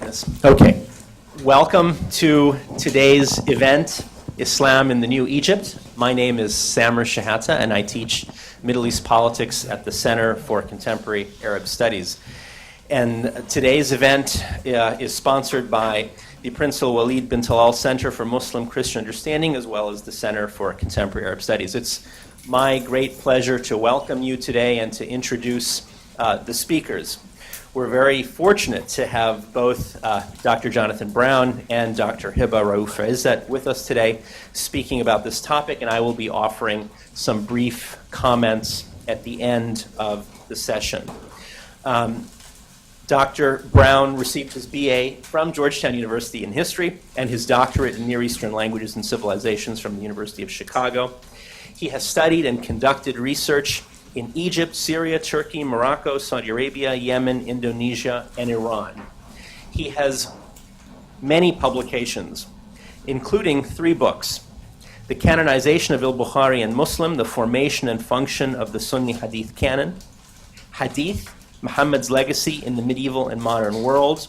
goodness. Okay. Welcome to today's event, Islam in the New Egypt. My name is Samer Shehata, and I teach Middle East politics at the Center for Contemporary Arab Studies. And today's event is sponsored by the Prince Al Walid bin Talal Center for Muslim Christian Understanding, as well as the Center for Contemporary Arab Studies. It's my great pleasure to welcome you today and to introduce the speakers. We're very fortunate to have both Dr. Jonathan Brown and Dr. Heba Raouf with us today speaking about this topic, and I will be offering some brief comments at the end of the session. Dr. Brown received his BA from Georgetown University in History and his doctorate in Near Eastern Languages and Civilizations from the University of Chicago. He has studied and conducted research in Egypt, Syria, Turkey, Morocco, Saudi Arabia, Yemen, Indonesia, and Iran. He has many publications, including 3 books: The Canonization of al-Bukhari and Muslim, The Formation and Function of the Sunni Hadith Canon, Hadith, Muhammad's Legacy in the Medieval and Modern World,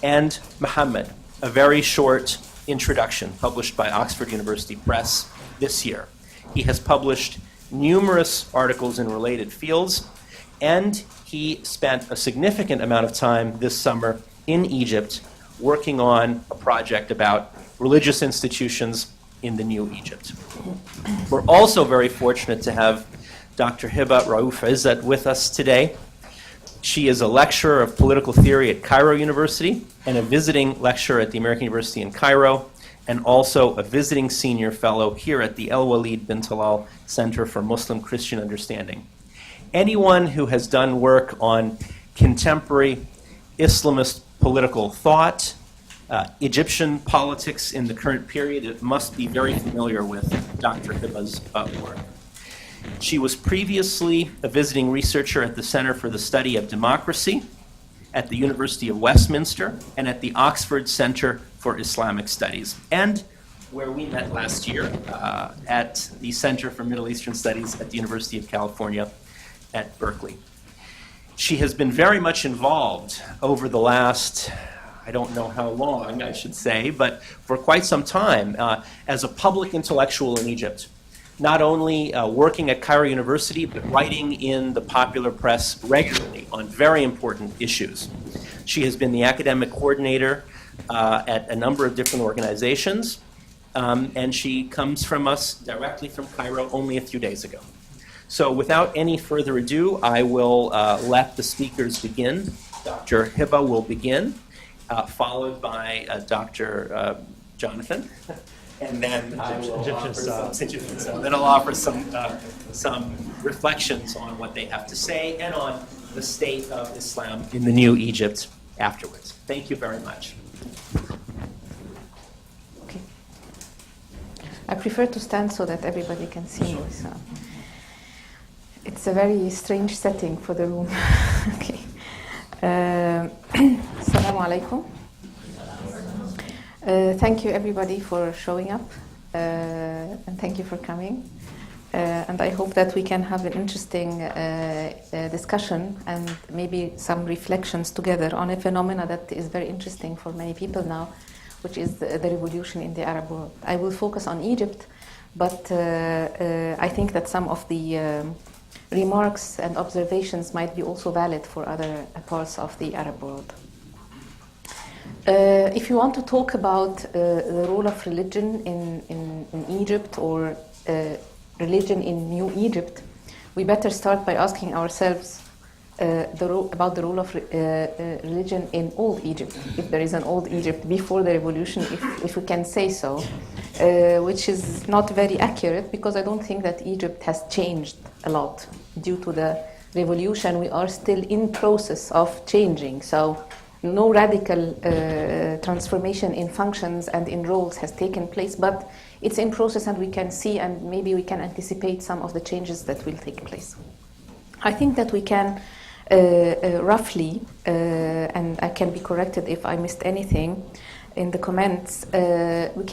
and Muhammad, a very short introduction published by Oxford University Press this year. He has published numerous articles in related fields, and he spent a significant amount of time this summer in Egypt working on a project about religious institutions in the New Egypt. We're also very fortunate to have Dr. Heba Raouf with us today. She is a lecturer of political theory at Cairo University and a visiting lecturer at the American University in Cairo, and also a visiting senior fellow here at the Al Walid bin Talal Center for Muslim Christian Understanding. Anyone who has done work on contemporary Islamist political thought, Egyptian politics in the current period, must be very familiar with Dr. Heba's work. She was previously a visiting researcher at the Center for the Study of Democracy at the University of Westminster and at the Oxford Center for Islamic Studies, and where we met last year at the Center for Middle Eastern Studies at the University of California at Berkeley. She has been very much involved over the last, I don't know how long, I should say, but for quite some time as a public intellectual in Egypt, not only working at Cairo University, but writing in the popular press regularly on very important issues. She has been the academic coordinator at a number of different organizations, and she comes from us directly from Cairo only a few days ago. So without any further ado, I will let the speakers begin. Dr. Heba will begin, followed by Dr. Jonathan. And then I will offer some reflections on what they have to say and on the state of Islam in the New Egypt afterwards. Thank you very much. Okay. I prefer to stand so that everybody can see me. So it's a very strange setting for the room. Okay. Assalamu alaikum. Thank you everybody for showing up, and thank you for coming. And I hope that we can have an interesting discussion and maybe some reflections together on a phenomena that is very interesting for many people now, which is the revolution in the Arab world. I will focus on Egypt, but I think that some of the remarks and observations might be also valid for other parts of the Arab world. If you want to talk about the role of religion in Egypt or religion in New Egypt, we better start by asking ourselves about the role of religion in Old Egypt, if there is an Old Egypt before the revolution, if we can say so, which is not very accurate because I don't think that Egypt has changed a lot due to the revolution. We are still in process of changing, so no radical transformation in functions and in roles has taken place, but it's in process and we can see and maybe we can anticipate some of the changes that will take place. I think that we can roughly, and I can be corrected if I missed anything in the comments, we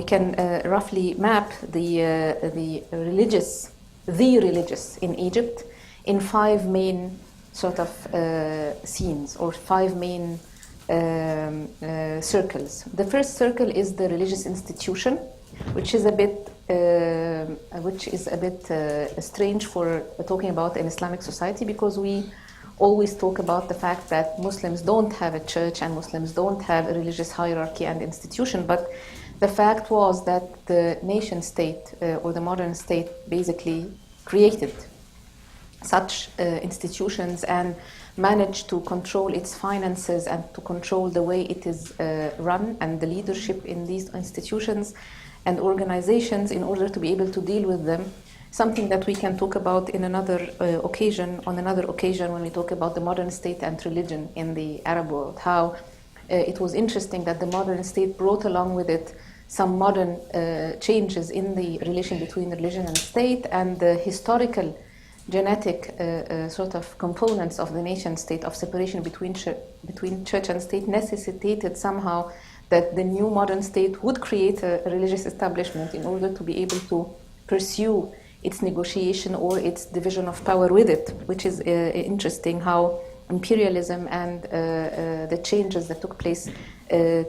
can roughly map the religious in Egypt in 5 main sort of scenes or 5 main circles. The first circle is the religious institution, which is a bit strange for talking about an Islamic society, because we always talk about the fact that Muslims don't have a church and Muslims don't have a religious hierarchy and institution. But the fact was that the nation state or the modern state basically created such institutions and managed to control its finances and to control the way it is run and the leadership in these institutions and organizations in order to be able to deal with them. Something that we can talk about in another occasion when we talk about the modern state and religion in the Arab world. How it was interesting that the modern state brought along with it some modern changes in the relation between religion and state, and the historical genetic sort of components of the nation state of separation between church and state necessitated somehow that the new modern state would create a religious establishment in order to be able to pursue its negotiation or its division of power with it, which is interesting how imperialism and the changes that took place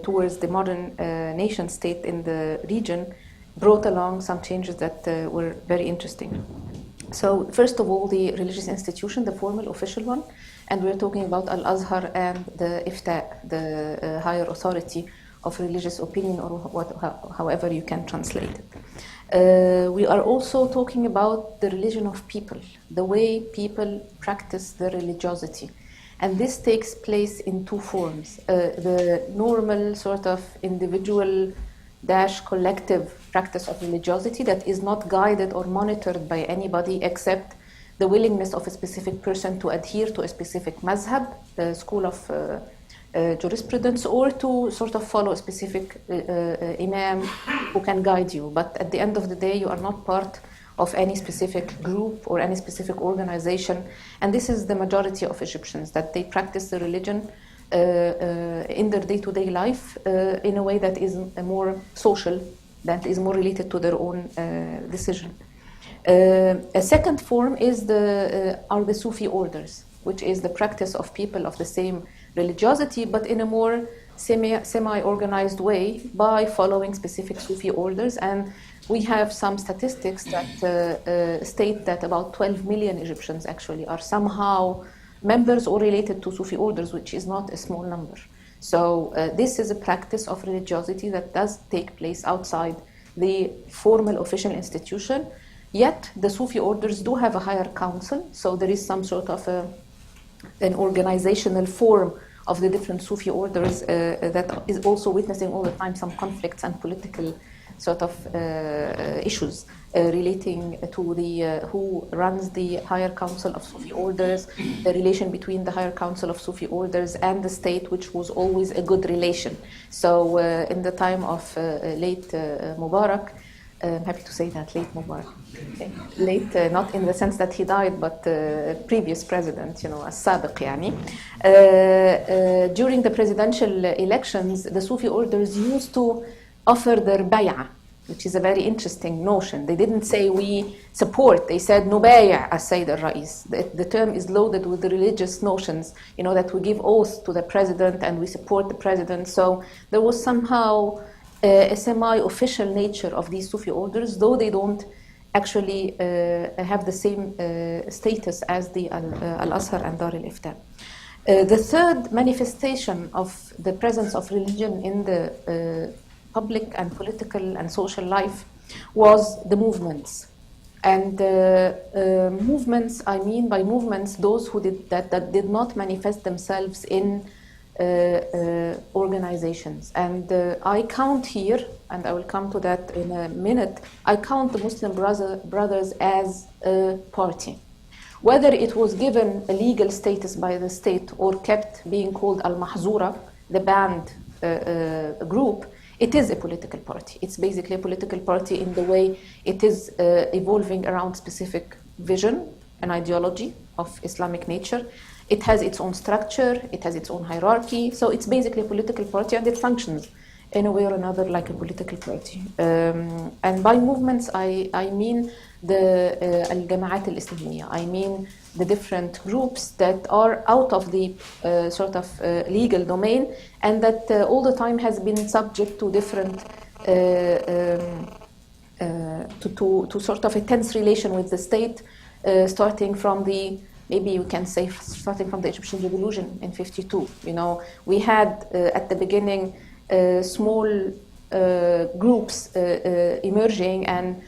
towards the modern nation state in the region brought along some changes that were very interesting. So first of all, the religious institution, the formal official one, and we're talking about Al-Azhar and the Ifta, the higher authority of religious opinion, or however you can translate it. We are also talking about the religion of people, the way people practice their religiosity. And this takes place in two forms. The normal sort of individual collective practice of religiosity that is not guided or monitored by anybody except the willingness of a specific person to adhere to a specific mazhab, the school of jurisprudence, or to sort of follow a specific imam who can guide you. But at the end of the day, you are not part of any specific group or any specific organization. And this is the majority of Egyptians, that they practice the religion in their day-to-day life in a way that is more social, that is more related to their own decision. A second form is are the Sufi orders, which is the practice of people of the same religiosity, but in a more semi-organized way by following specific Sufi orders. And we have some statistics that state that about 12 million Egyptians actually are somehow members or related to Sufi orders, which is not a small number. So this is a practice of religiosity that does take place outside the formal official institution. Yet the Sufi orders do have a higher council, so there is some sort of an organizational form of the different Sufi orders that is also witnessing all the time some conflicts and political sort of issues relating to the who runs the higher council of Sufi orders, the relation between the higher council of Sufi orders and the state, which was always a good relation. So in the time of late Mubarak, I'm happy to say that, late Mubarak. Okay. Late, not in the sense that he died, but previous president, as-Sabiq yani. During the presidential elections, the Sufi orders used to offer their bay'ah, which is a very interesting notion. They didn't say we support, they said nubay'a as-Sayyid al-Rais. The term is loaded with the religious notions, that we give oath to the president and we support the president. So there was somehow a semi-official nature of these Sufi orders, though they don't actually have the same status as the Al-Azhar and Dar al-Ifta. The third manifestation of the presence of religion in the public and political and social life was the movements. And movements, I mean by movements those who that did not manifest themselves in organizations. And I count here, and I will come to that in a minute, I count the Muslim Brothers as a party. Whether it was given a legal status by the state or kept being called Al-Mahzura, the banned group, it is a political party. It's basically a political party in the way it is evolving around specific vision and ideology of Islamic nature. It has its own structure, it has its own hierarchy, so it's basically a political party and it functions in a way or another like a political party. And by movements, I mean the Al-Jama'at al-Islamiyya. I mean the different groups that are out of the sort of legal domain, and that all the time has been subject to different to sort of a tense relation with the state, starting from the, maybe you can say, starting from the Egyptian Revolution in '52. You know, we had at the beginning small groups emerging and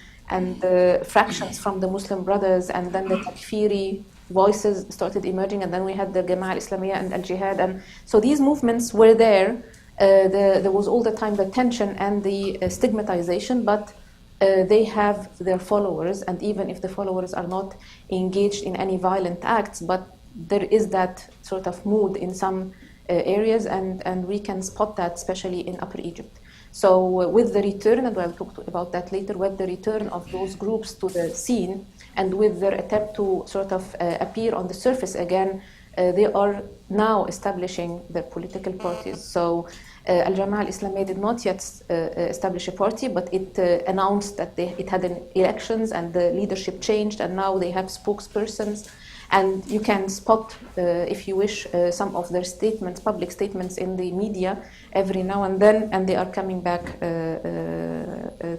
fractions from the Muslim Brothers, and then the Takfiri voices started emerging, and then we had the Jama'ah al-Islamiyah and al-Jihad, and so these movements were there. There was all the time the tension and the stigmatization, but they have their followers, and even if the followers are not engaged in any violent acts, but there is that sort of mood in some areas, and we can spot that especially in Upper Egypt. So with the return, and I'll talk about that later, with the return of those groups to the scene, and with their attempt to sort of appear on the surface again, they are now establishing their political parties. So Al-Jama'ah al-Islamiyah did not yet establish a party, but it announced that it had elections and the leadership changed, and now they have spokespersons. And you can spot, if you wish, some of their statements, public statements in the media every now and then, and they are coming back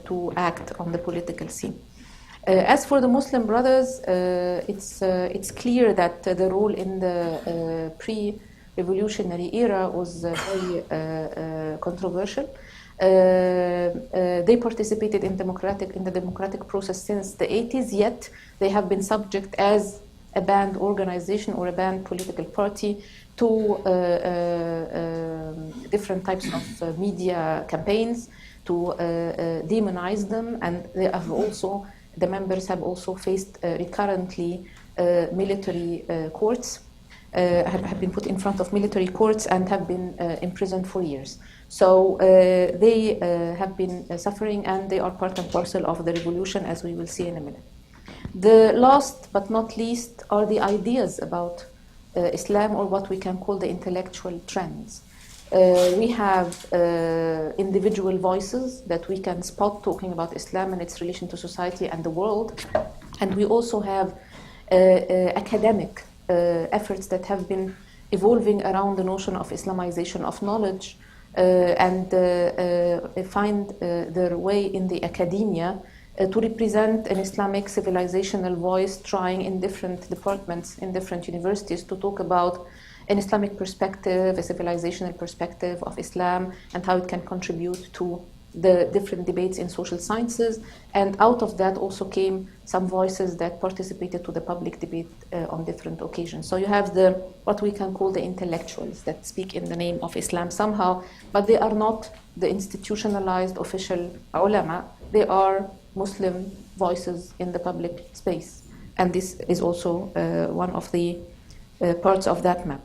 to act on the political scene. As for the Muslim Brothers, it's clear that the role in the pre-revolutionary era was very controversial. They participated in the democratic process since the 80s, yet they have been subject as a banned organization or a banned political party to different types of media campaigns to demonize them, and they have also, the members have also faced recurrently military courts, have been put in front of military courts and have been imprisoned for years. So they have been suffering, and they are part and parcel of the revolution, as we will see in a minute. The last but not least are the ideas about Islam, or what we can call the intellectual trends. We have individual voices that we can spot talking about Islam and its relation to society and the world. And we also have academic efforts that have been evolving around the notion of Islamization of knowledge and find their way in the academia to represent an Islamic civilizational voice, trying in different departments, in different universities, to talk about an Islamic perspective, a civilizational perspective of Islam, and how it can contribute to the different debates in social sciences. And out of that also came some voices that participated to the public debate on different occasions. So you have what we can call the intellectuals that speak in the name of Islam somehow, but they are not the institutionalized official ulama. They are Muslim voices in the public space. And this is also one of the parts of that map.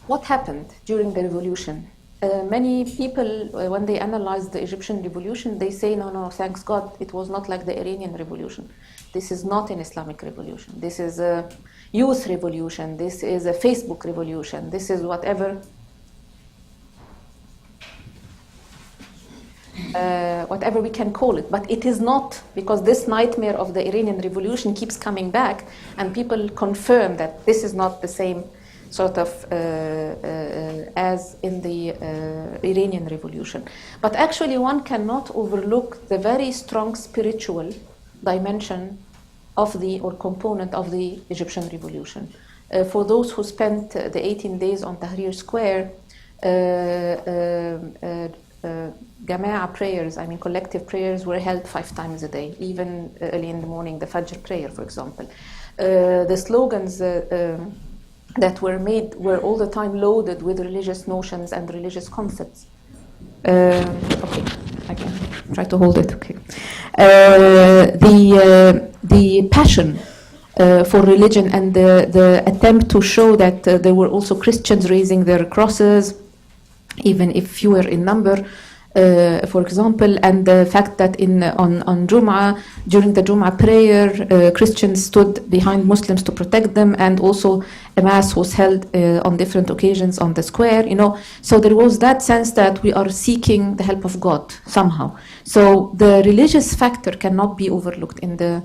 What happened during the revolution? Many people, when they analyze the Egyptian revolution, they say, no, thanks God, it was not like the Iranian revolution. This is not an Islamic revolution. This is a youth revolution. This is a Facebook revolution. This is whatever we can call it. But it is not, because this nightmare of the Iranian revolution keeps coming back, and people confirm that this is not the same sort of as in the Iranian revolution. But actually one cannot overlook the very strong spiritual dimension of or component of the Egyptian revolution. For those who spent the 18 days on Tahrir Square, Jama'ah prayers, collective prayers, were held 5 times a day, even early in the morning, the Fajr prayer, for example. The slogans that were made were all the time loaded with religious notions and religious concepts. Okay, I can try to hold it. Okay. The passion for religion and the attempt to show that there were also Christians raising their crosses, even if fewer in number, for example, and the fact that on Jum'ah, during the Jum'ah prayer, Christians stood behind Muslims to protect them, and also a mass was held on different occasions on the square, So there was that sense that we are seeking the help of God somehow. So the religious factor cannot be overlooked in the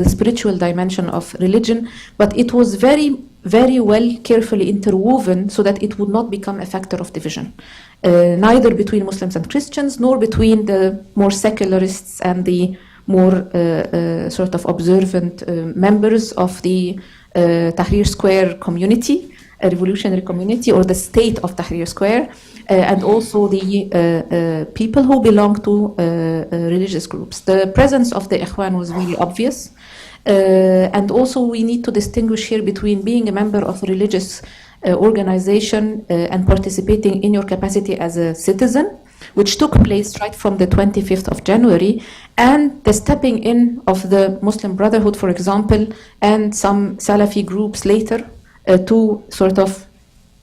spiritual dimension of religion, but it was very, very well carefully interwoven so that it would not become a factor of division. Neither between Muslims and Christians, nor between the more secularists and the more sort of observant members of the Tahrir Square community, a revolutionary community, or the state of Tahrir Square, and also the people who belong to religious groups. The presence of the Ikhwan was really obvious. And also we need to distinguish here between being a member of a religious organization and participating in your capacity as a citizen, which took place right from the 25th of January, and the stepping in of the Muslim Brotherhood, for example, and some Salafi groups later to sort of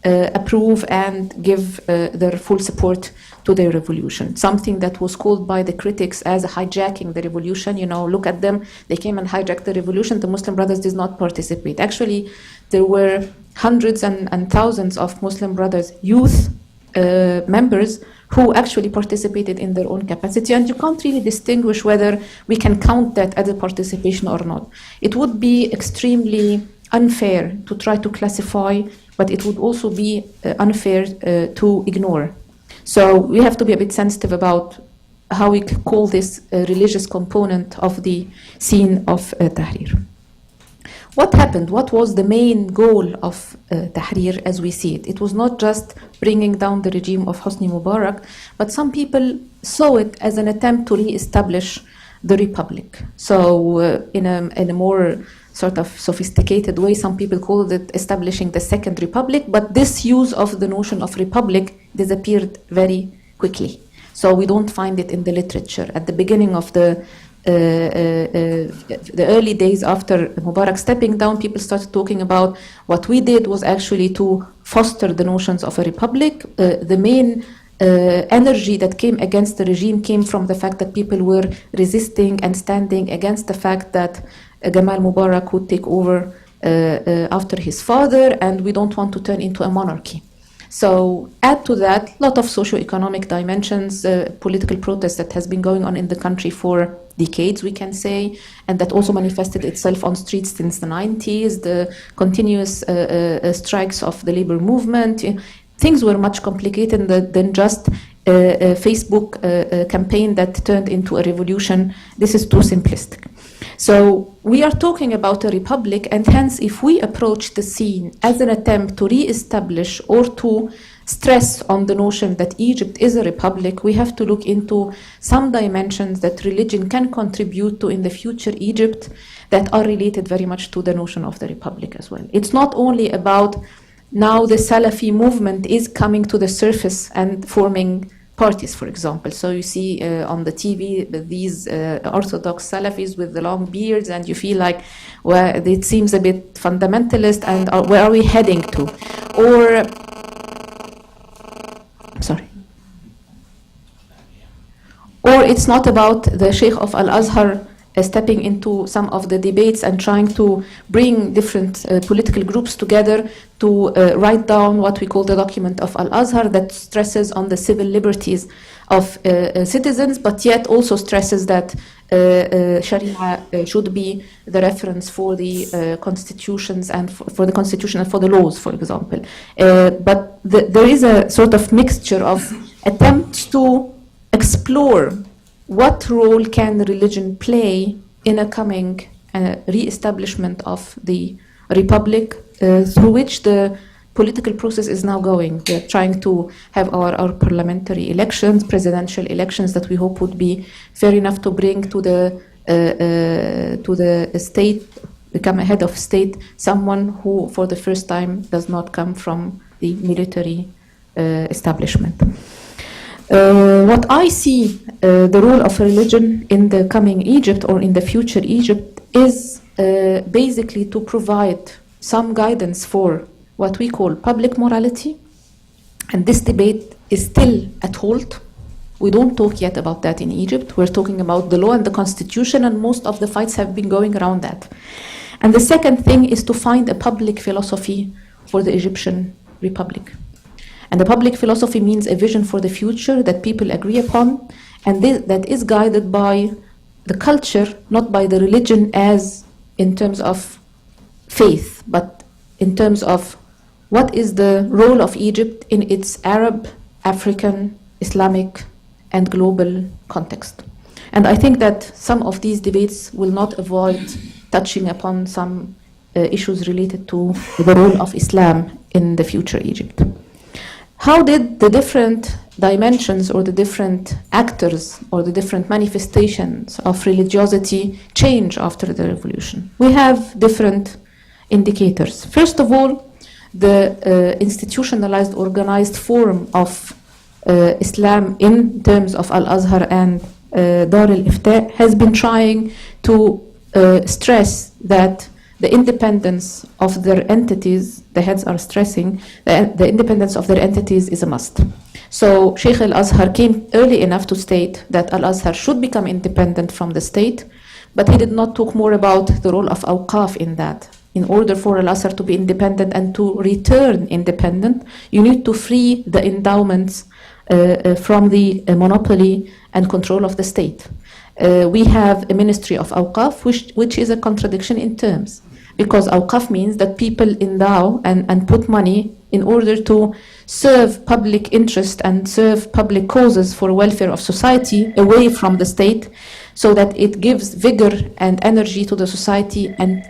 approve and give their full support to the revolution. Something that was called by the critics as hijacking the revolution. Look at them. They came and hijacked the revolution. The Muslim Brothers did not participate. Actually, there were hundreds and thousands of Muslim Brothers youth members who actually participated in their own capacity, and you can't really distinguish whether we can count that as a participation or not. It would be extremely unfair to try to classify, but it would also be unfair to ignore. So we have to be a bit sensitive about how we call this a religious component of the scene of Tahrir. What happened? What was the main goal of Tahrir as we see it? It was not just bringing down the regime of Hosni Mubarak, but some people saw it as an attempt to re-establish the republic. So in a more sort of sophisticated way, some people call it establishing the Second Republic, but this use of the notion of republic disappeared very quickly. So we don't find it in the literature. At the beginning of the early days after Mubarak stepping down, people started talking about what we did was actually to foster the notions of a republic. The main energy that came against the regime came from the fact that people were resisting and standing against the fact that Gamal Mubarak would take over after his father, and we don't want to turn into a monarchy. So add to that a lot of socio-economic dimensions, political protest that has been going on in the country for decades, we can say, and that also manifested itself on streets since the 90s, the continuous strikes of the labor movement. Things were much complicated than just a Facebook campaign that turned into a revolution. This is too simplistic. So we are talking about a republic, and hence if we approach the scene as an attempt to re-establish or to stress on the notion that Egypt is a republic, we have to look into some dimensions that religion can contribute to in the future Egypt that are related very much to the notion of the republic as well. It's not only about now the Salafi movement is coming to the surface and forming parties, for example. So you see on the TV these Orthodox Salafis with the long beards, and you feel like, well, it seems a bit fundamentalist, and where are we heading to? Or, sorry. Or it's not about the Sheikh of Al-Azhar stepping into some of the debates and trying to bring different political groups together to write down what we call the document of Al-Azhar that stresses on the civil liberties of citizens, but yet also stresses that Sharia should be the reference for the constitutions and for the constitution and for the laws, for example. But there is a sort of mixture of attempts to explore what role can religion play in a coming re-establishment of the republic through which the political process is now going. We're trying to have our parliamentary elections, presidential elections that we hope would be fair enough to bring to the state, become a head of state, someone who for the first time does not come from the military establishment. What I see the role of religion in the coming Egypt or in the future Egypt is basically to provide some guidance for what we call public morality. And this debate is still at halt. We don't talk yet about that in Egypt. We're talking about the law and the constitution, and most of the fights have been going around that. And the second thing is to find a public philosophy for the Egyptian Republic. And the public philosophy means a vision for the future that people agree upon, and that is guided by the culture, not by the religion as in terms of faith, but in terms of what is the role of Egypt in its Arab, African, Islamic, and global context. And I think that some of these debates will not avoid touching upon some issues related to the role of Islam in the future Egypt. How did the different dimensions or the different actors or the different manifestations of religiosity change after the revolution? We have different indicators. First of all, the institutionalized, organized form of Islam in terms of Al-Azhar and Dar al-Ifta has been trying to stress that the independence of their entities, the heads are stressing, the independence of their entities is a must. So Sheikh Al-Azhar came early enough to state that Al-Azhar should become independent from the state, but he did not talk more about the role of Awqaf in that. In order for Al-Azhar to be independent and to return independent, you need to free the endowments from the monopoly and control of the state. We have a ministry of Awqaf, which is a contradiction in terms, because Awqaf means that people endow and put money in order to serve public interest and serve public causes for welfare of society away from the state, so that it gives vigor and energy to the society and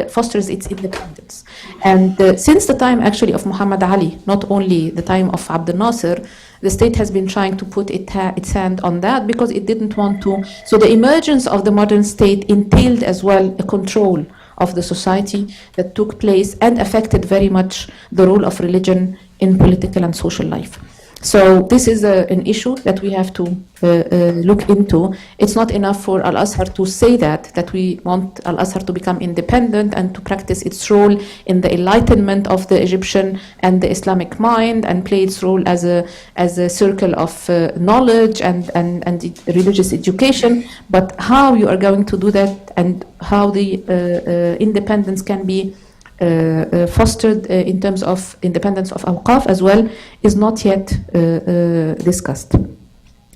fosters its independence. And since the time actually of Muhammad Ali, not only the time of Abdel Nasser, the state has been trying to put its hand on that because it didn't want to. So the emergence of the modern state entailed as well a control of the society that took place and affected very much the role of religion in political and social life. So this is an issue that we have to look into. It's not enough for Al-Azhar to say that we want Al-Azhar to become independent and to practice its role in the enlightenment of the Egyptian and the Islamic mind and play its role as a circle of knowledge and religious education. But how you are going to do that and how the independence can be fostered in terms of independence of Awqaf as well is not yet discussed.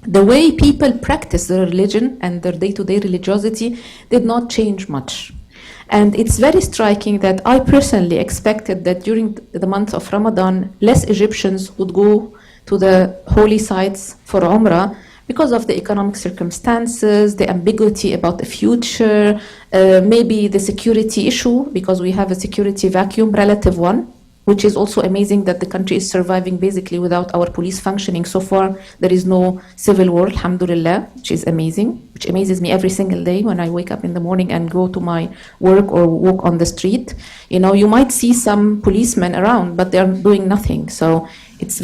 The way people practice their religion and their day-to-day religiosity did not change much. And it's very striking that I personally expected that during the month of Ramadan, less Egyptians would go to the holy sites for Umrah because of the economic circumstances, the ambiguity about the future, maybe the security issue, because we have a security vacuum, relative one, which is also amazing that the country is surviving basically without our police functioning. So far, there is no civil war, alhamdulillah, which is amazing, which amazes me every single day when I wake up in the morning and go to my work or walk on the street. You know, you might see some policemen around, but they are doing nothing. So it's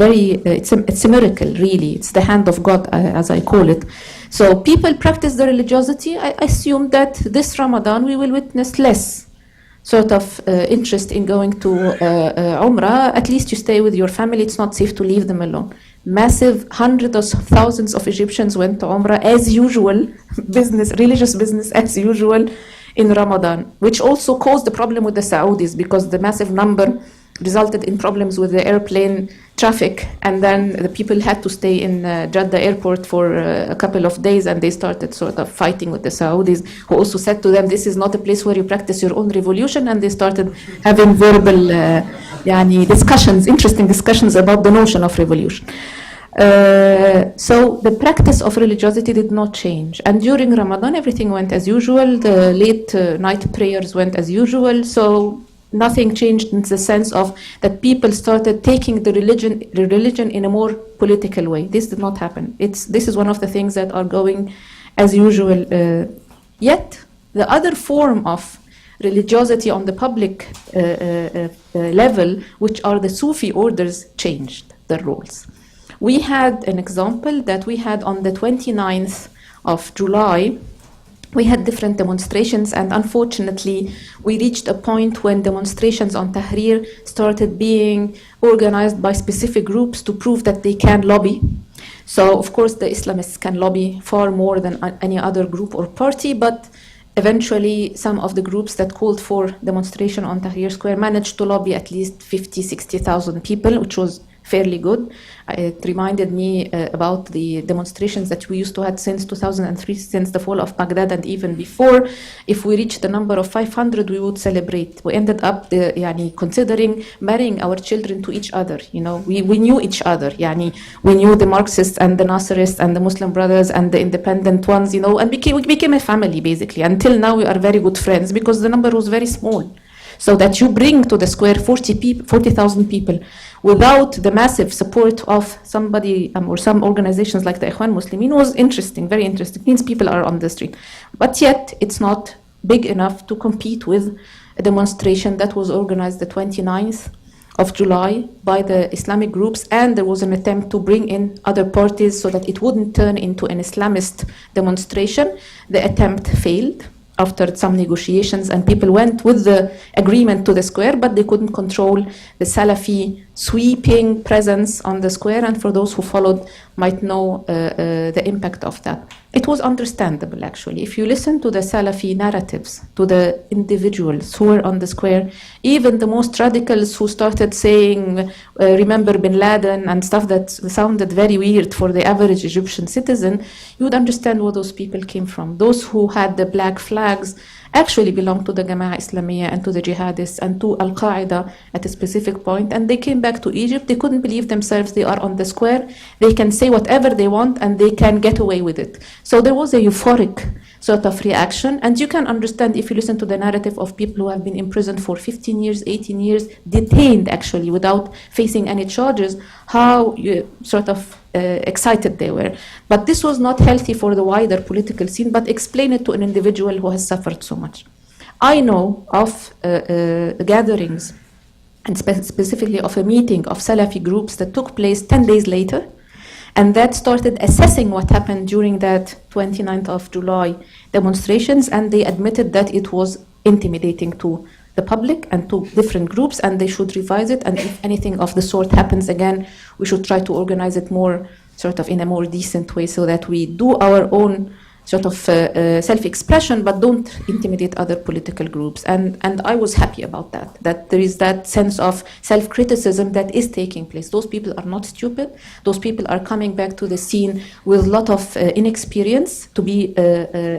a miracle, really. It's the hand of God, as I call it. So people practice their religiosity. I assume that this Ramadan we will witness less sort of interest in going to Umrah. At least you stay with your family. It's not safe to leave them alone. Massive hundreds of thousands of Egyptians went to Umrah as usual, religious business as usual in Ramadan, which also caused the problem with the Saudis because the massive number resulted in problems with the airplane traffic, and then the people had to stay in Jeddah airport for a couple of days, and they started sort of fighting with the Saudis, who also said to them, this is not a place where you practice your own revolution, and they started having verbal discussions, interesting discussions about the notion of revolution. So the practice of religiosity did not change, and during Ramadan everything went as usual. The late night prayers went as usual, so nothing changed in the sense of that people started taking the religion in a more political way. This did not happen. This is one of the things that are going as usual. Yet the other form of religiosity on the public level, which are the Sufi orders, changed their roles. We had an example that we had on the 29th of July. We had different demonstrations, and unfortunately, we reached a point when demonstrations on Tahrir started being organized by specific groups to prove that they can lobby. So, of course, the Islamists can lobby far more than any other group or party, but eventually some of the groups that called for demonstration on Tahrir Square managed to lobby at least 50, 60,000 people, which was fairly good. It reminded me about the demonstrations that we used to have since 2003, since the fall of Baghdad, and even before. If we reached the number of 500, we would celebrate. We ended up considering marrying our children to each other. We knew each other. We knew the Marxists and the Nasserists and the Muslim Brothers and the independent ones, and we became a family, basically. Until now, we are very good friends because the number was very small. So that you bring to the square 40,000 people without the massive support of somebody or some organizations like the Ikhwan Muslimin was interesting, very interesting. It means people are on the street. But yet, it's not big enough to compete with a demonstration that was organized the 29th of July by the Islamic groups, and there was an attempt to bring in other parties so that it wouldn't turn into an Islamist demonstration. The attempt failed after some negotiations, and people went with the agreement to the square, but they couldn't control the Salafi sweeping presence on the square, and for those who followed might know the impact of that. It was understandable, actually. If you listen to the Salafi narratives, to the individuals who were on the square, even the most radicals who started saying, remember bin Laden and stuff that sounded very weird for the average Egyptian citizen, you would understand where those people came from. Those who had the black flags actually belonged to the Jama'ah Islamiyah and to the jihadists and to Al-Qaeda at a specific point, and they came back to Egypt. They couldn't believe themselves. They are on the square. They can say whatever they want and they can get away with it. So there was a euphoric sort of reaction, and you can understand if you listen to the narrative of people who have been imprisoned for 15 years, 18 years, detained actually without facing any charges, how excited they were. But this was not healthy for the wider political scene, but explain it to an individual who has suffered so much. I know of gatherings, and specifically of a meeting of Salafi groups that took place 10 days later, and that started assessing what happened during that 29th of July demonstrations, and they admitted that it was intimidating to the public and to different groups, and they should revise it, and if anything of the sort happens again, we should try to organize it more in a more decent way so that we do our own self-expression, but don't intimidate other political groups. And I was happy about that there is that sense of self-criticism that is taking place. Those people are not stupid. Those people are coming back to the scene with a lot of inexperience to be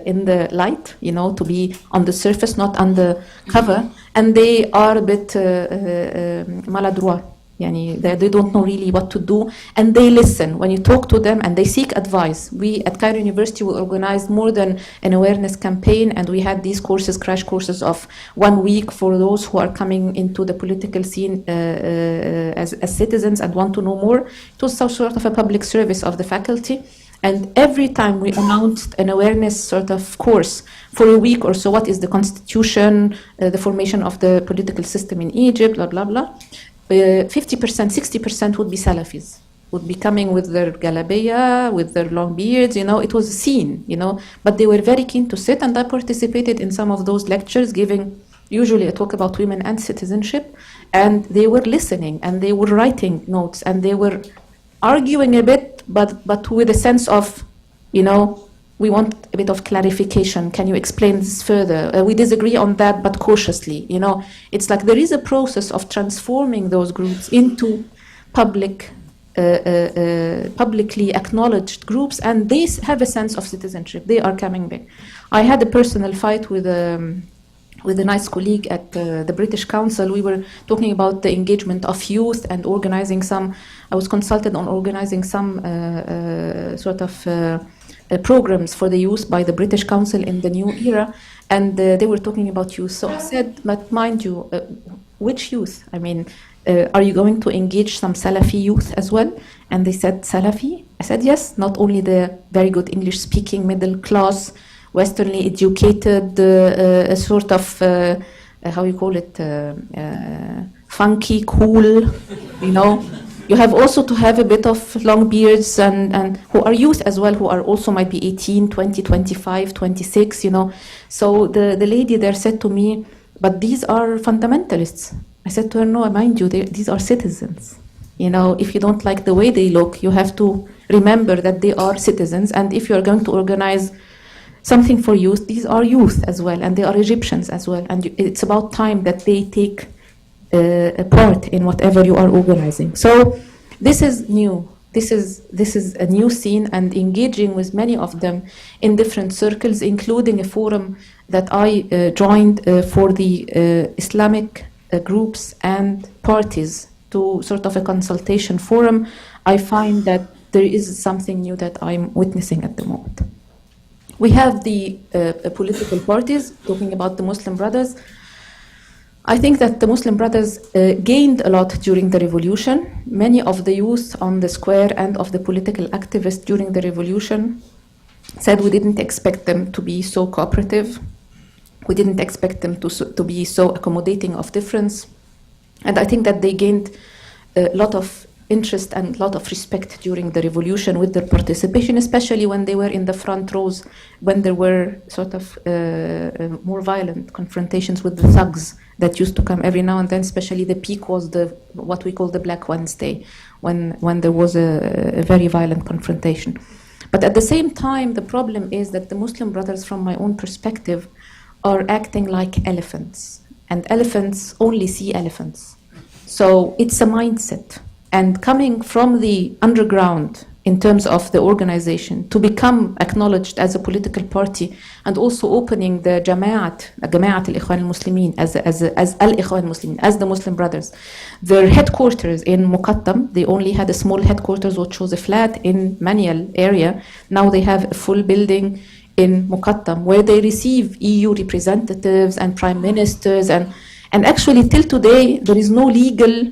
in the light, to be on the surface, not on the cover. And they are a bit maladroit. They don't know really what to do, and they listen when you talk to them, and they seek advice. We at Cairo University will organize more than an awareness campaign, and we had these courses, crash courses of 1 week for those who are coming into the political scene as citizens and want to know more. It was some sort of a public service of the faculty. And every time we announced an awareness course for a week or so, what is the constitution, the formation of the political system in Egypt, blah, blah, blah, 50%, 60% would be Salafis, would be coming with their galabeya, with their long beards, it was a scene, but they were very keen to sit, and I participated in some of those lectures, giving usually a talk about women and citizenship, and they were listening, and they were writing notes, and they were arguing a bit, but with a sense of, we want a bit of clarification. Can you explain this further? We disagree on that, but cautiously. It's like there is a process of transforming those groups into publicly acknowledged groups, and they have a sense of citizenship. They are coming back. I had a personal fight with a nice colleague at the British Council. We were talking about the engagement of youth and organizing some. I was consulted on organizing some programs for the youth by the British Council in the new era, and they were talking about youth. So I said, but mind you, which youth? Are you going to engage some Salafi youth as well? And they said, Salafi? I said, yes, not only the very good English-speaking, middle-class, Westernly educated, how you call it, funky, cool, You have also to have a bit of long beards and who are youth as well, who are also might be 18, 20, 25, 26, So the lady there said to me, but these are fundamentalists. I said to her, no, mind you, these are citizens. If you don't like the way they look, you have to remember that they are citizens, and if you are going to organize something for youth, these are youth as well, and they are Egyptians as well, and it's about time that they take a part in whatever you are organizing. So this is new. This is a new scene, and engaging with many of them in different circles, including a forum that I joined for the Islamic groups and parties, to sort of a consultation forum. I find that there is something new that I'm witnessing at the moment. We have the political parties, talking about the Muslim Brothers. I think that the Muslim Brothers gained a lot during the revolution. Many of the youth on the square and of the political activists during the revolution said we didn't expect them to be so cooperative. We didn't expect them to be so accommodating of difference. And I think that they gained a lot of interest and a lot of respect during the revolution with their participation, especially when they were in the front rows, when there were sort of more violent confrontations with the thugs that used to come every now and then. Especially the peak was what we call the Black Wednesday, when there was a very violent confrontation. But at the same time, the problem is that the Muslim Brothers, from my own perspective, are acting like elephants, and elephants only see elephants. So it's a mindset. And coming from the underground in terms of the organization to become acknowledged as a political party, and also opening the Jama'at al-Ikhwan al-Muslimin as al-Ikhwan al-Muslimin, as the Muslim Brothers. Their headquarters in Muqattam, they only had a small headquarters which was a flat in Manial area. Now they have a full building in Muqattam where they receive EU representatives and prime ministers, and actually till today there is no legal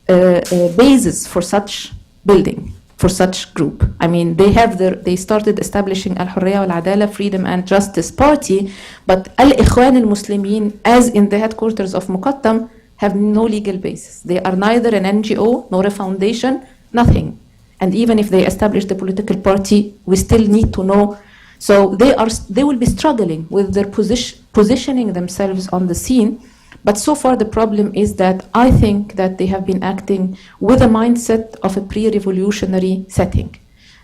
basis for such building, for such group. I mean, they started establishing Al-Hurriya wal-Adala, Freedom and Justice Party, but Al-Ikhwan al-Muslimin, as in the headquarters of Muqattam, have no legal basis. They are neither an NGO nor a foundation, nothing. And even if they establish the political party, we still need to know. So they will be struggling with their positioning themselves on the scene. But so far the problem is that I think that they have been acting with a mindset of a pre-revolutionary setting.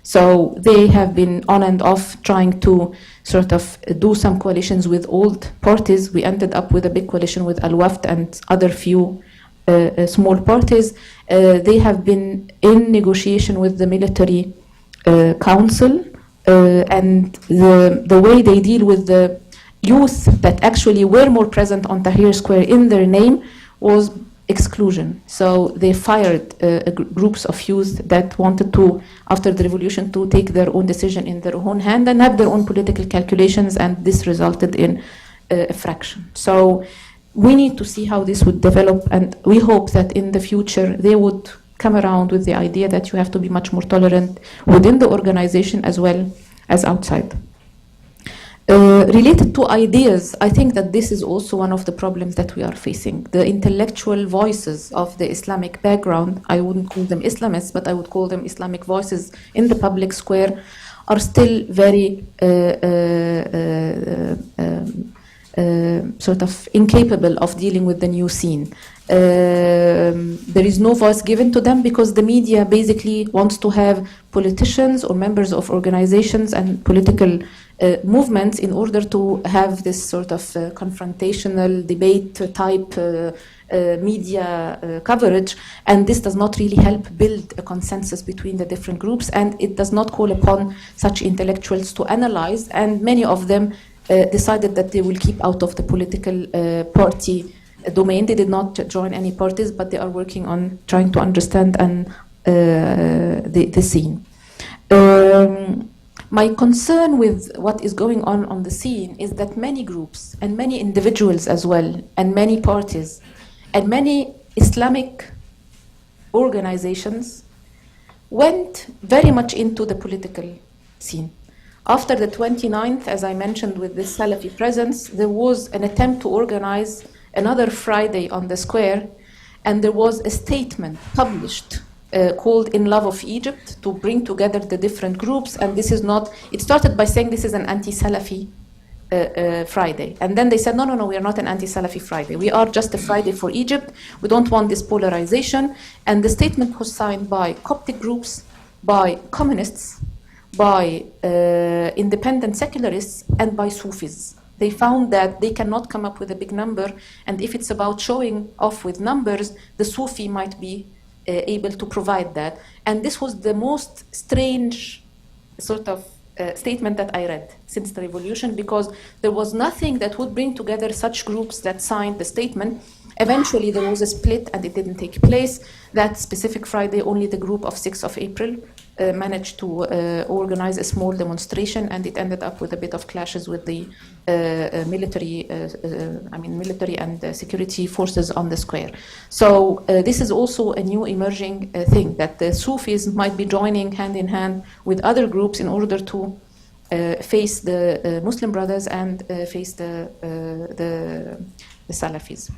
So they have been on and off trying to sort of do some coalitions with old parties. We ended up with a big coalition with Al-Wafd and other few small parties. They have been in negotiation with the military council, and the way they deal with the youth that actually were more present on Tahrir Square in their name was exclusion. So they fired groups of youth that wanted to, after the revolution, to take their own decision in their own hand and have their own political calculations, and this resulted in a fraction. So we need to see how this would develop, and we hope that in the future they would come around with the idea that you have to be much more tolerant within the organization as well as outside. Related to ideas, I think that this is also one of the problems that we are facing. The intellectual voices of the Islamic background, I wouldn't call them Islamists, but I would call them Islamic voices in the public square, are still very sort of incapable of dealing with the new scene. There is no voice given to them because the media basically wants to have politicians or members of organizations and political movements in order to have this sort of confrontational debate type media coverage, and this does not really help build a consensus between the different groups, and it does not call upon such intellectuals to analyze, and many of them decided that they will keep out of the political party domain. They did not join any parties, but they are working on trying to understand and the scene. My concern with what is going on the scene is that many groups and many individuals as well, and many parties and many Islamic organizations went very much into the political scene. After the 29th, as I mentioned, with this Salafi presence, there was an attempt to organize another Friday on the square, and there was a statement published called In Love of Egypt to bring together the different groups. And this is not, it started by saying this is an anti-Salafi Friday. And then they said, no, we are not an anti-Salafi Friday. We are just a Friday for Egypt. We don't want this polarization. And the statement was signed by Coptic groups, by communists, by independent secularists, and by Sufis. They found that they cannot come up with a big number, and if it's about showing off with numbers, the Sufi might be able to provide that. And this was the most strange sort of statement that I read since the revolution, because there was nothing that would bring together such groups that signed the statement. Eventually there was a split and it didn't take place. That specific Friday, only the group of 6th of April managed to organize a small demonstration, and it ended up with a bit of clashes with the military and security forces on the square. So this is also a new emerging thing, that the Sufis might be joining hand in hand with other groups in order to face the Muslim Brothers and face the Salafis.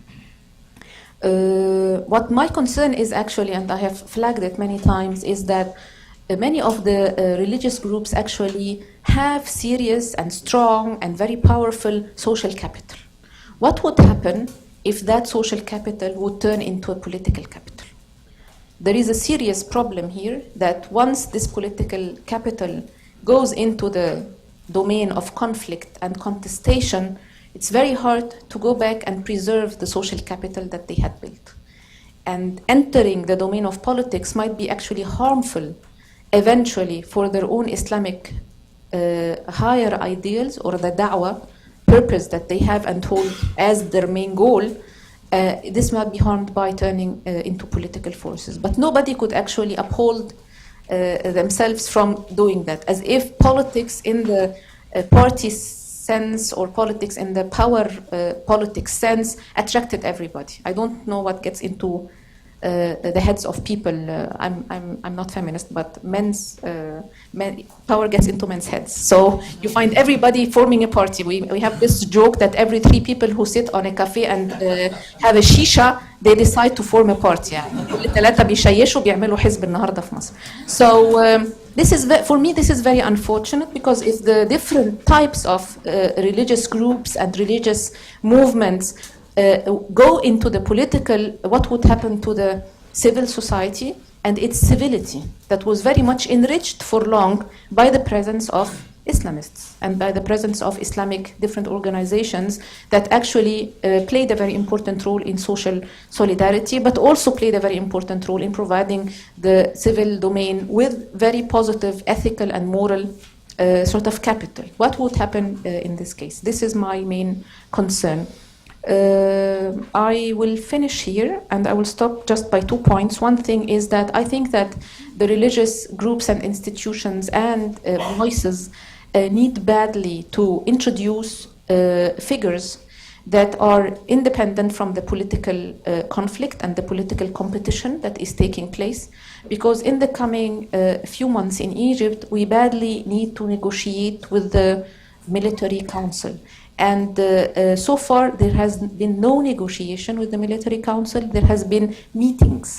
What my concern is actually, and I have flagged it many times, is that many of the religious groups actually have serious and strong and very powerful social capital. What would happen if that social capital would turn into a political capital? There is a serious problem here, that once this political capital goes into the domain of conflict and contestation, it's very hard to go back and preserve the social capital that they had built. And entering the domain of politics might be actually harmful eventually for their own Islamic higher ideals, or the da'wah purpose that they have and hold as their main goal. This might be harmed by turning into political forces. But nobody could actually uphold themselves from doing that, as if politics in the party sense or politics in the power politics sense attracted everybody. I don't know what gets into the heads of people. I'm not feminist, but power gets into men's heads. So you find everybody forming a party. We have this joke that every 3 people who sit on a cafe and have a shisha, they decide to form a party. كل 3 بيشيشوا بيعملوا حزب النهارده في مصر. So this is, for me, this is very unfortunate, because if the different types of religious groups and religious movements go into the political, what would happen to the civil society and its civility that was very much enriched for long by the presence of Islamists and by the presence of Islamic different organizations that actually played a very important role in social solidarity, but also played a very important role in providing the civil domain with very positive ethical and moral sort of capital. What would happen in this case? This is my main concern. I will finish here, and I will stop just by 2 points. One thing is that I think that the religious groups and institutions and voices need badly to introduce figures that are independent from the political conflict and the political competition that is taking place. Because in the coming few months in Egypt, we badly need to negotiate with the military council. And so far, there has been no negotiation with the military council. There has been meetings.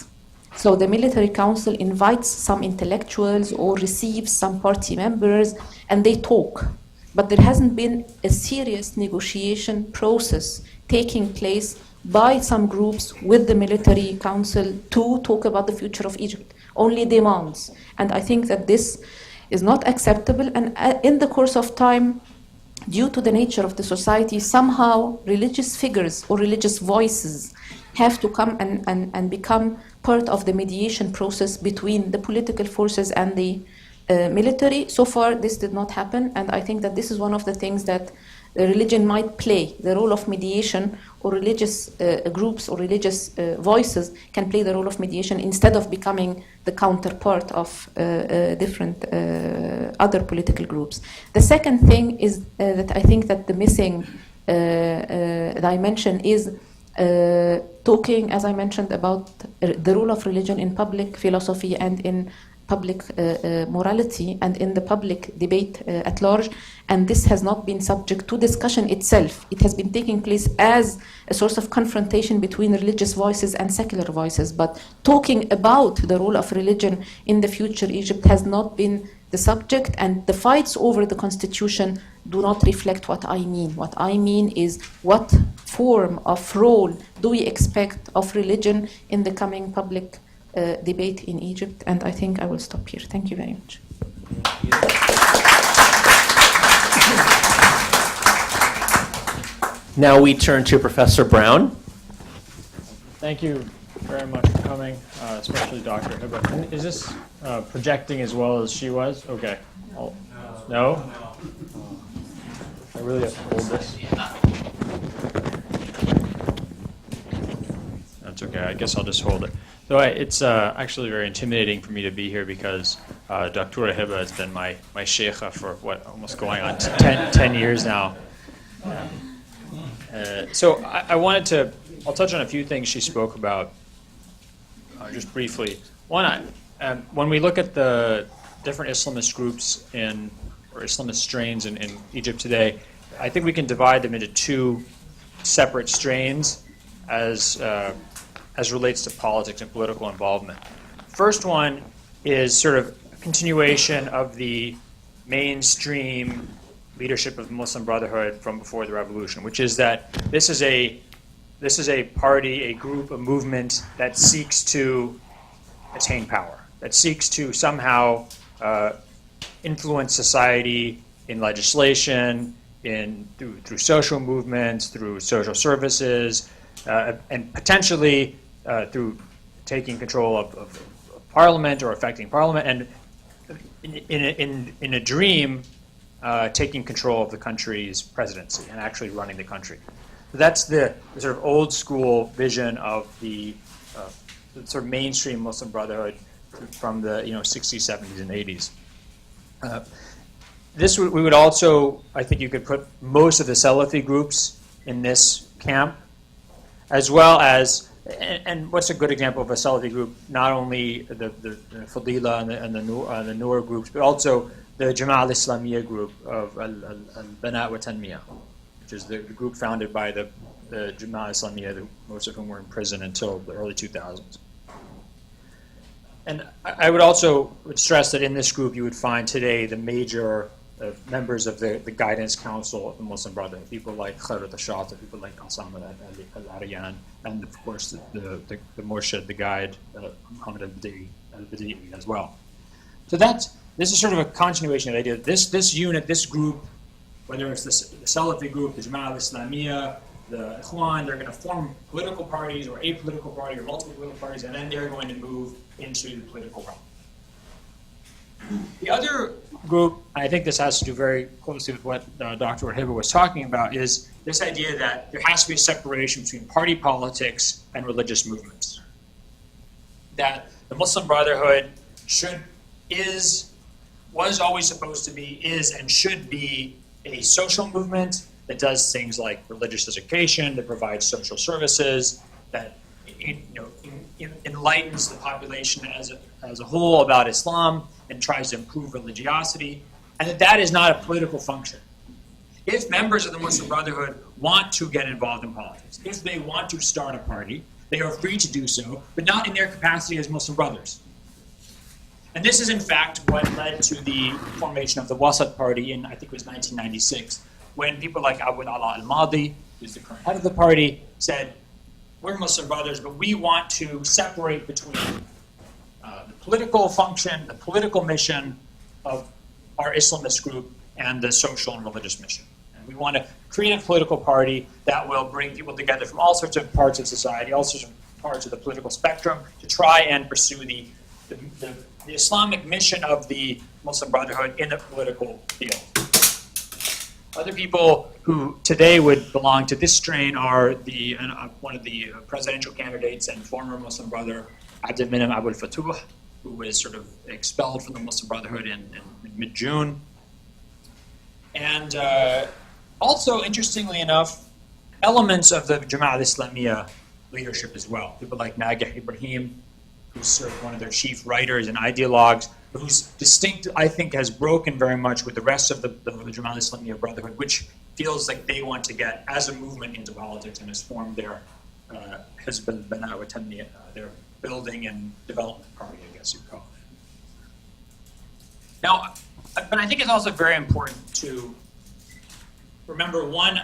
So the military council invites some intellectuals or receives some party members, and they talk. But there hasn't been a serious negotiation process taking place by some groups with the military council to talk about the future of Egypt. Only demands. And I think that this is not acceptable. And in the course of time, due to the nature of the society, somehow religious figures or religious voices have to come and become part of the mediation process between the political forces and the military. So far, this did not happen, and I think that this is one of the things that religion might play, the role of mediation, or religious groups or religious voices can play the role of mediation instead of becoming the counterpart of different other political groups. The second thing is that I think that the missing dimension is talking, as I mentioned, about the role of religion in public philosophy and in public morality and in the public debate at large, and this has not been subject to discussion itself. It has been taking place as a source of confrontation between religious voices and secular voices, but talking about the role of religion in the future Egypt has not been the subject, and the fights over the constitution do not reflect what I mean. What I mean is, what form of role do we expect of religion in the coming public debate in Egypt. And I think I will stop here. Thank you very much. Now we turn to Professor Brown. Thank you very much for coming, especially Dr. Heba. Is this projecting as well as she was? Okay. No? I really have to hold this. That's okay. I guess I'll just hold it. So it's actually very intimidating for me to be here because Dr. Heba has been my Shehata for almost going on 10 years now. So I'll touch on a few things she spoke about just briefly. One, when we look at the different Islamist groups or Islamist strains in Egypt today, I think we can divide them into two separate strains as relates to politics and political involvement. First one is sort of a continuation of the mainstream leadership of the Muslim Brotherhood from before the revolution, which is that this is a party, a group, a movement that seeks to attain power, that seeks to somehow influence society in legislation, through social movements, through social services, and potentially through taking control of parliament or affecting parliament, and in a dream, taking control of the country's presidency and actually running the country. So that's the sort of old school vision of the sort of mainstream Muslim Brotherhood from the 60s, 70s, and 80s. We would also, I think you could put most of the Salafi groups in this camp, as well as, and what's a good example of a Salafi group? Not only the Fadila and the Noor groups, but also the Jama'ah al-Islamiyya group of Al-Banat wa Tanmiyah, which is the group founded by the Jama'ah al-Islamiyya, most of whom were in prison until the early 2000s. And I would also stress that in this group you would find today the major members of the guidance council of the Muslim Brotherhood, people like Khairat al-Shehata, people like Qasam al-Ariyan, and of course the Murshid, the guide, Muhammad al-Badi'i as well. So this is sort of a continuation of the idea. This unit, this group, whether it's the Salafi group, the Jama'ah al-Islamiyya, the Ikhwan, they're going to form political parties or a political party or multiple political parties, and then they're going to move into the political realm. The other group, I think this has to do very closely with what Dr. Heba was talking about, is this idea that there has to be a separation between party politics and religious movements. That the Muslim Brotherhood was always supposed to be, is, and should be a social movement that does things like religious education, that provides social services, that enlightens the population as a whole about Islam and tries to improve religiosity, and that is not a political function. If members of the Muslim Brotherhood want to get involved in politics, if they want to start a party, they are free to do so, but not in their capacity as Muslim Brothers. And this is, in fact, what led to the formation of the Wasat Party in, I think it was 1996, when people like Abu Ala al-Mahdi, who's the current head of the party, said, we're Muslim Brothers, but we want to separate between the political function, the political mission of our Islamist group and the social and religious mission. And we want to create a political party that will bring people together from all sorts of parts of society, all sorts of parts of the political spectrum, to try and pursue the Islamic mission of the Muslim Brotherhood in the political field. Other people who today would belong to this strain are one of the presidential candidates and former Muslim brother, Abdel Minim Abul Fatouh, who was sort of expelled from the Muslim Brotherhood in mid-June. And also, interestingly enough, elements of the Jama'ah al-Islamiyya leadership as well. People like Nagih Ibrahim, who's sort of one of their chief writers and ideologues, who's distinct, I think, has broken very much with the rest of the Jama'ah al-Islamiyya Brotherhood, which feels like they want to get, as a movement, into politics and has formed their Hizb al-Banat wa Tanmiyah, their building and development party, I guess you'd call it. Now, but I think it's also very important to remember, one,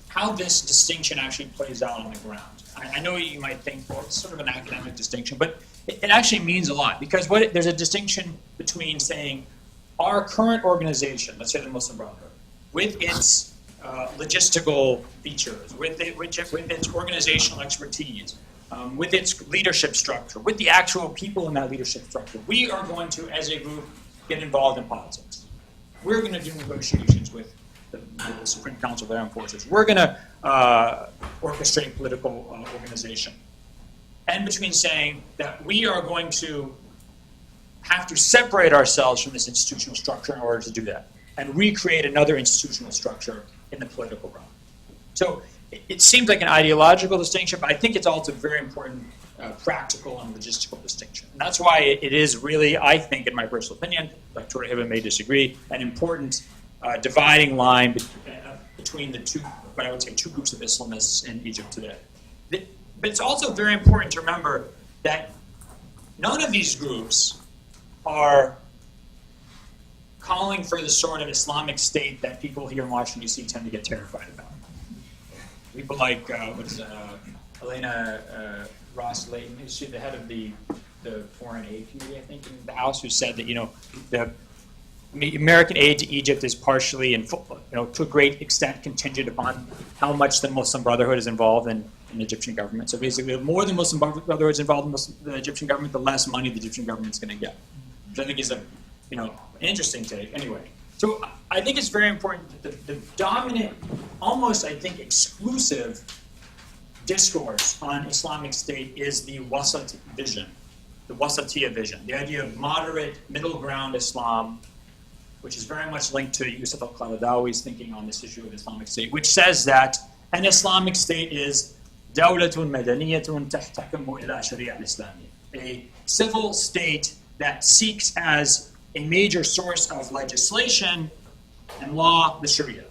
how this distinction actually plays out on the ground. I know you might think, well, it's sort of an academic distinction, but it actually means a lot, because there's a distinction between saying our current organization, let's say the Muslim Brotherhood, with its logistical features, with its organizational expertise, with its leadership structure, with the actual people in that leadership structure, we are going to, as a group, get involved in politics. We're going to do negotiations with the Supreme Council of the Armed Forces. We're going to orchestrate political organization. And between saying that we are going to have to separate ourselves from this institutional structure in order to do that, and recreate another institutional structure in the political realm. So it seems like an ideological distinction, but I think it's also a very important practical and logistical distinction. And that's why it is really, I think, in my personal opinion, Dr. Heba may disagree, an important dividing line between the two, what I would say, two groups of Islamists in Egypt today. But it's also very important to remember that none of these groups are calling for the sort of Islamic State that people here in Washington, D.C. tend to get terrified about. People like, Elena Ross-Layton, who's the head of the Foreign Aid Committee, I think, in the House, who said that, the American aid to Egypt is partially, to a great extent, contingent upon how much the Muslim Brotherhood is involved in the Egyptian government. So basically, the more the Muslim Brotherhood is involved in the Egyptian government, the less money the Egyptian government is going to get. Which I think is an interesting take. Anyway, so I think it's very important that the dominant, almost I think exclusive discourse on Islamic State is the Wasat vision, the Wasatiyya vision, the idea of moderate, middle ground Islam, which is very much linked to Yusuf al-Qaradawi's thinking on this issue of Islamic State, which says that an Islamic State is dawlatun madaniyatun tahtakimu ila sharia al-Islamiyya, a civil state that seeks as a major source of legislation and law the Sharia.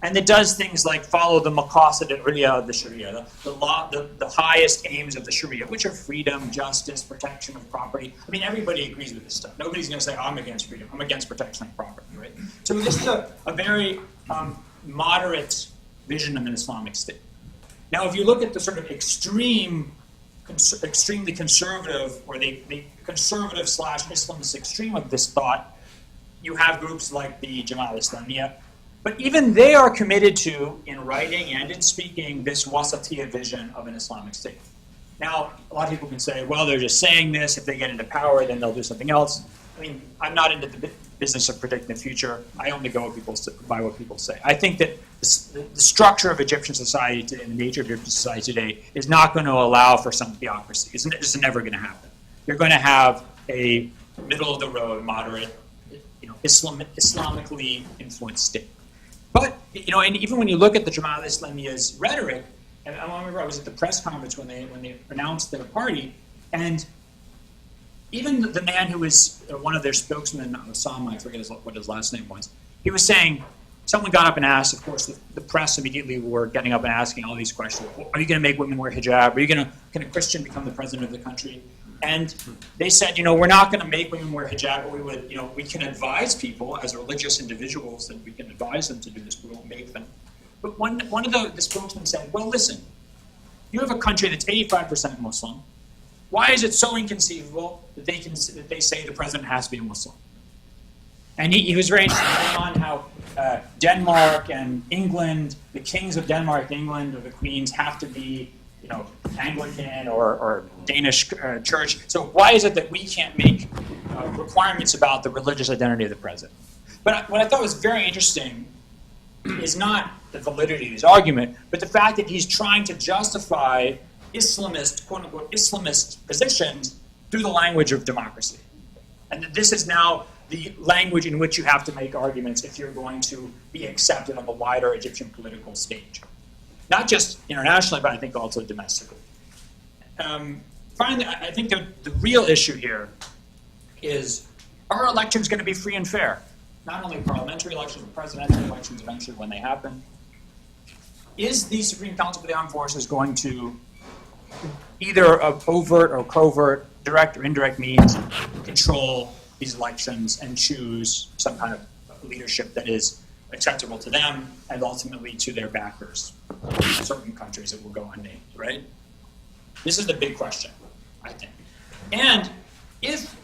And it does things like follow the maqasid al-ulya of the Sharia, the highest aims of the Sharia, which are freedom, justice, protection of property. I mean, everybody agrees with this stuff. Nobody's going to say, I'm against freedom, I'm against protection of property, right? So this is a very moderate vision of an Islamic State. Now, if you look at the sort of extremely conservative, or the conservative / Islamist extreme of this thought, you have groups like the Jamaat Islamiyya. But even they are committed to, in writing and in speaking, this Wasatiyya vision of an Islamic State. Now, a lot of people can say, well, they're just saying this. If they get into power, then they'll do something else. I mean, I'm not into the business of predicting the future. I only go by what people say. I think that the structure of Egyptian society today, and the nature of Egyptian society today, is not going to allow for some theocracy. It's never going to happen. You're going to have a middle-of-the-road, moderate, Islamically influenced state. But, and even when you look at the Jamaat Islamiyya's rhetoric, and I remember I was at the press conference when they announced their party, and even the man who was one of their spokesmen, Osama, I forget what his last name was, he was saying, someone got up and asked, of course, the press immediately were getting up and asking all these questions. Are you going to make women wear hijab? Can a Christian become the president of the country? And they said, we're not going to make women wear hijab, but we can advise people as religious individuals that we can advise them to do this, we won't make them. But one of the spokesmen said, well, listen, you have a country that's 85% Muslim. Why is it so inconceivable that they say the president has to be a Muslim? And he was very interested on how Denmark and England, the kings of Denmark, England, or the queens have to be Anglican or Danish church. So why is it that we can't make requirements about the religious identity of the president? But what I thought was very interesting is not the validity of his argument, but the fact that he's trying to justify Islamist, quote-unquote, Islamist positions through the language of democracy. And that this is now the language in which you have to make arguments if you're going to be accepted on the wider Egyptian political stage. Not just internationally, but I think also domestically. Finally, I think the real issue here is, are elections going to be free and fair? Not only parliamentary elections, but presidential elections eventually when they happen. Is the Supreme Council of the Armed Forces going to, either overt or covert, direct or indirect means, control these elections and choose some kind of leadership that is acceptable to them and ultimately to their backers, certain countries that will go unnamed, right? This is the big question, I think. And if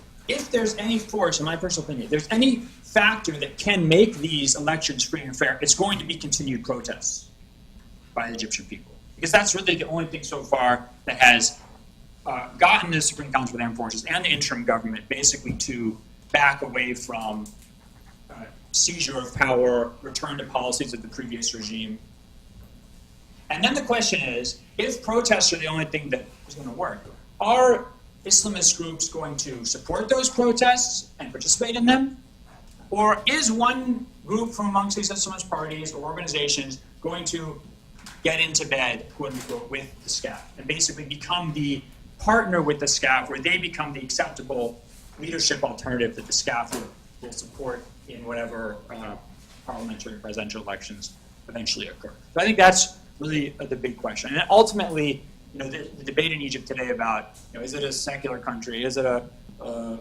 there's any force, in my personal opinion, if there's any factor that can make these elections free and fair, it's going to be continued protests by the Egyptian people. Because that's really the only thing so far that has gotten the Supreme Council of the Armed Forces and the interim government basically to back away from seizure of power, return to policies of the previous regime. And then the question is, if protests are the only thing that is going to work, are Islamist groups going to support those protests and participate in them? Or is one group from amongst these Islamist parties or organizations going to get into bed, quote unquote, with the SCAF and basically become the partner with the SCAF, where they become the acceptable leadership alternative that the SCAF will support in whatever parliamentary and presidential elections eventually occur? So I think that's really the big question. And ultimately, the debate in Egypt today about, is it a secular country? Is it a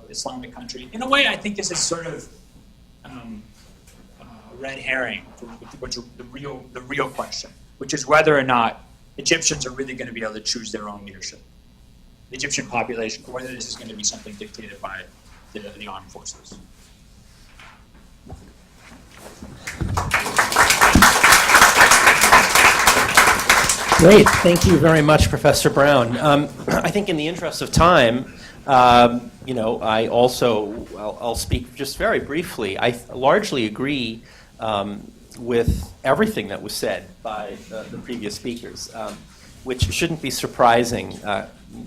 Islamic country? In a way, I think this is sort of red herring for the real question, which is whether or not Egyptians are really going to be able to choose their own leadership, the Egyptian population, or whether this is going to be something dictated by the armed forces. Great. Thank you very much, Professor Brown. I think in the interest of time, I'll speak just very briefly. I largely agree with everything that was said by the previous speakers, which shouldn't be surprising,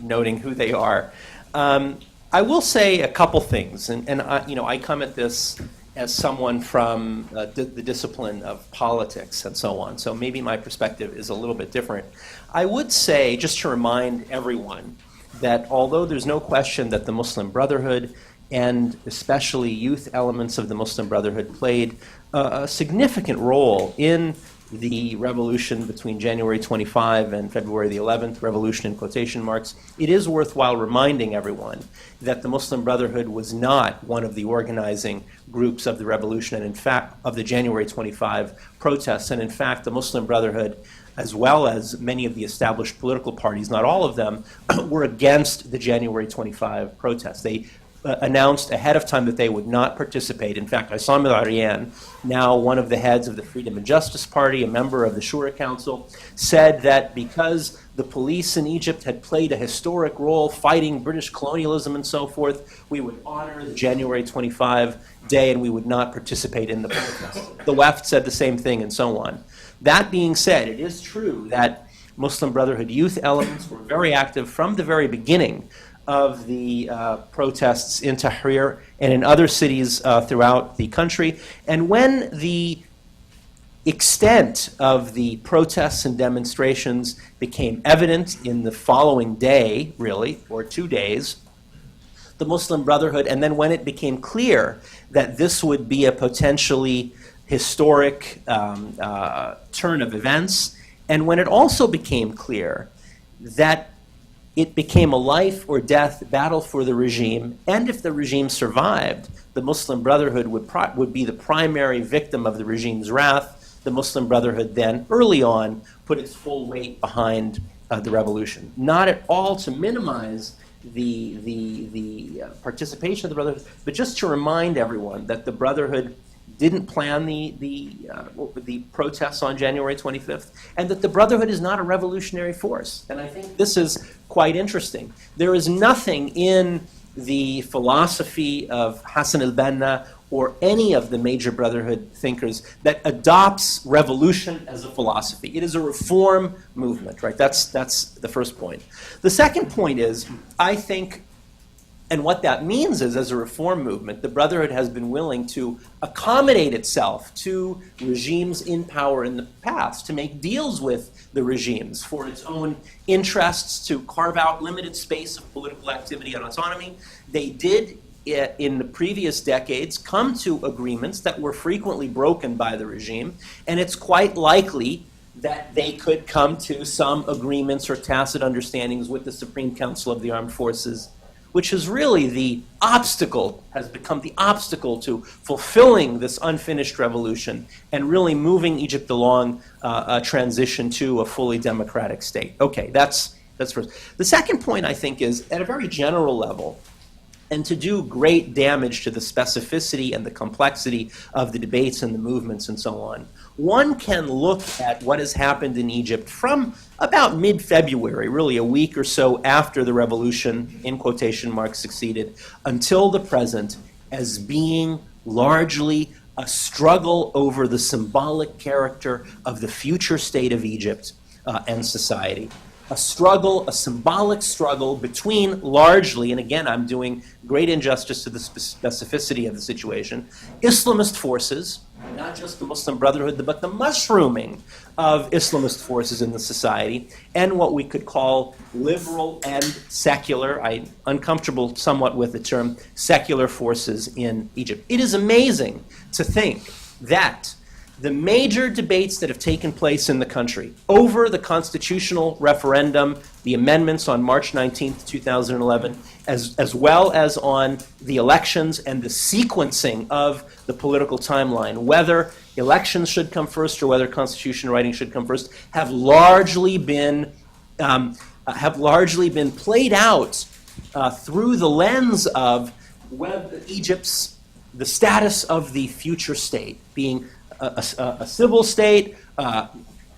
noting who they are. I will say a couple things, and I come at this as someone from the discipline of politics and so on, so maybe my perspective is a little bit different. I would say, just to remind everyone, that although there's no question that the Muslim Brotherhood and especially youth elements of the Muslim Brotherhood played a significant role in the revolution between January 25 and February the 11th, revolution in quotation marks, it is worthwhile reminding everyone that the Muslim Brotherhood was not one of the organizing groups of the revolution and in fact of the January 25 protests. And in fact, the Muslim Brotherhood, as well as many of the established political parties, not all of them, were against the January 25 protests. They announced ahead of time that they would not participate. In fact, Issam al-Arian, now one of the heads of the Freedom and Justice Party, a member of the Shura Council, said that because the police in Egypt had played a historic role fighting British colonialism and so forth, we would honor the January 25 day and we would not participate in the protest. The left said the same thing and so on. That being said, it is true that Muslim Brotherhood youth elements were very active from the very beginning of the protests in Tahrir and in other cities throughout the country. And when the extent of the protests and demonstrations became evident in the following day, really, or 2 days, the Muslim Brotherhood, and then when it became clear that this would be a potentially historic turn of events, and when it also became clear that it became a life or death battle for the regime, and if the regime survived, the Muslim Brotherhood would be the primary victim of the regime's wrath. The Muslim Brotherhood then, early on, put its full weight behind the revolution. Not at all to minimize the participation of the Brotherhood, but just to remind everyone that the Brotherhood didn't plan the protests on January 25th, and that the Brotherhood is not a revolutionary force. And I think this is quite interesting. There is nothing in the philosophy of Hassan al-Banna or any of the major Brotherhood thinkers that adopts revolution as a philosophy. It is a reform movement, right? That's the first point. The second point is, I think, and what that means is, as a reform movement, the Brotherhood has been willing to accommodate itself to regimes in power in the past, to make deals with the regimes for its own interests, to carve out limited space of political activity and autonomy. They did, in the previous decades, come to agreements that were frequently broken by the regime, and it's quite likely that they could come to some agreements or tacit understandings with the Supreme Council of the Armed Forces which is really the obstacle, has become the obstacle to fulfilling this unfinished revolution and really moving Egypt along a transition to a fully democratic state. Okay, that's first. The second point, I think, is at a very general level, and to do great damage to the specificity and the complexity of the debates and the movements and so on, one can look at what has happened in Egypt from about mid-February, really a week or so after the revolution, in quotation marks, succeeded, until the present, as being largely a struggle over the symbolic character of the future state of Egypt and society. A struggle, a symbolic struggle between largely, and again I'm doing great injustice to the specificity of the situation, Islamist forces, not just the Muslim Brotherhood, but the mushrooming of Islamist forces in the society, and what we could call liberal and secular, I'm uncomfortable somewhat with the term, secular forces in Egypt. It is amazing to think that the major debates that have taken place in the country over the constitutional referendum, the amendments on March 19th, 2011, as well as on the elections and the sequencing of the political timeline, whether elections should come first or whether constitution writing should come first, have largely been played out through the lens of Egypt's, the status of the future state, being a civil state, a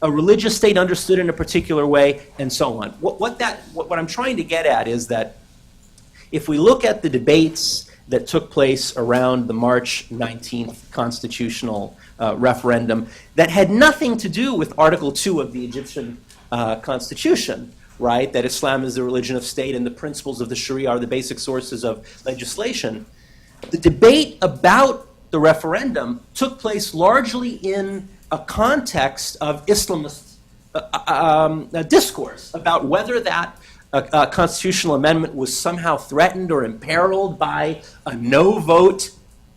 religious state understood in a particular way, and so on. What I'm trying to get at is that if we look at the debates that took place around the March 19th constitutional referendum that had nothing to do with Article 2 of the Egyptian constitution, right, that Islam is the religion of state and the principles of the Sharia are the basic sources of legislation, the debate about the referendum took place largely in a context of Islamist discourse about whether that constitutional amendment was somehow threatened or imperiled by a no vote